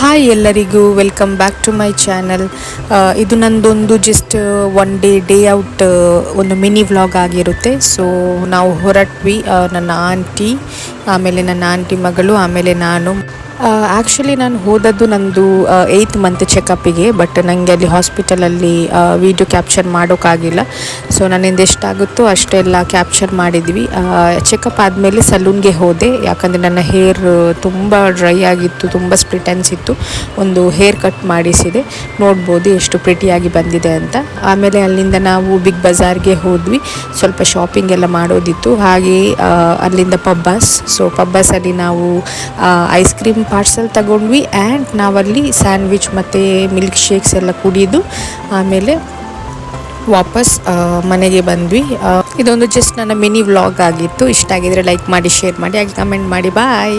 Hi ಎಲ್ಲರಿಗೂ welcome back to my channel. ಇದು ನಂದೊಂದು ಜಸ್ಟ್ ಒನ್ ಡೇ ಔಟ್ ಒಂದು ಮಿನಿ ವ್ಲಾಗ್ ಆಗಿರುತ್ತೆ. ಸೊ ನಾವು ಹೊರಟ್ವಿ, ನನ್ನ ಆಂಟಿ, ಆಮೇಲೆ ನನ್ನ ಆಂಟಿ ಮಗಳು, ಆಮೇಲೆ ನಾನು. ಆ್ಯಕ್ಚುಲಿ ನಾನು ಹೋದದ್ದು ನಂದು 8th ಮಂತ್ ಚೆಕಪ್ಪಿಗೆ. ಬಟ್ ನನಗೆ ಅಲ್ಲಿ ಹಾಸ್ಪಿಟಲಲ್ಲಿ ವೀಡಿಯೋ ಕ್ಯಾಪ್ಚರ್ ಮಾಡೋಕ್ಕಾಗಿಲ್ಲ. ಸೊ ನನ್ನಿಂದ ಎಷ್ಟಾಗುತ್ತೋ ಅಷ್ಟೆಲ್ಲ ಕ್ಯಾಪ್ಚರ್ ಮಾಡಿದ್ವಿ. ಚೆಕಪ್ ಆದಮೇಲೆ ಸಲೂನ್ಗೆ ಹೋದೆ, ಯಾಕಂದರೆ ನನ್ನ ಹೇರ್ ತುಂಬ ಡ್ರೈ ಆಗಿತ್ತು, ತುಂಬ ಸ್ಪ್ಲಿಟ್ ಅನಿಸಿತ್ತು. ಒಂದು ಹೇರ್ ಕಟ್ ಮಾಡಿಸಿದೆ, ನೋಡ್ಬೋದು ಎಷ್ಟು ಪ್ರಿಟಿಯಾಗಿ ಬಂದಿದೆ ಅಂತ. ಆಮೇಲೆ ಅಲ್ಲಿಂದ ನಾವು ಬಿಗ್ ಬಜಾರ್ಗೆ ಹೋದ್ವಿ, ಸ್ವಲ್ಪ ಶಾಪಿಂಗ್ ಎಲ್ಲ ಮಾಡೋದಿತ್ತು. ಹಾಗೆ ಅಲ್ಲಿಂದ ಪಬ್ಬಾಸ್. ಸೊ ಪಬ್ಬಾಸಲ್ಲಿ ನಾವು ಐಸ್ ಕ್ರೀಮ್ ಪಾರ್ಸಲ್ ತಗೊಂಡ್ವಿ ಆ್ಯಂಡ್ ನಾವಲ್ಲಿ ಸ್ಯಾಂಡ್ವಿಚ್ ಮತ್ತು ಮಿಲ್ಕ್ ಶೇಕ್ಸ್ ಎಲ್ಲ ಕುಡಿದು ಆಮೇಲೆ ವಾಪಸ್ ಮನೆಗೆ ಬಂದ್ವಿ. ಇದೊಂದು ಜಸ್ಟ್ ನನ್ನ ಮಿನಿ ವ್ಲಾಗ್ ಆಗಿತ್ತು. ಇಷ್ಟ ಆಗಿದ್ರೆ ಲೈಕ್ ಮಾಡಿ, ಶೇರ್ ಮಾಡಿ, ಹಾಗೆ ಕಮೆಂಟ್ ಮಾಡಿ. ಬಾಯ್.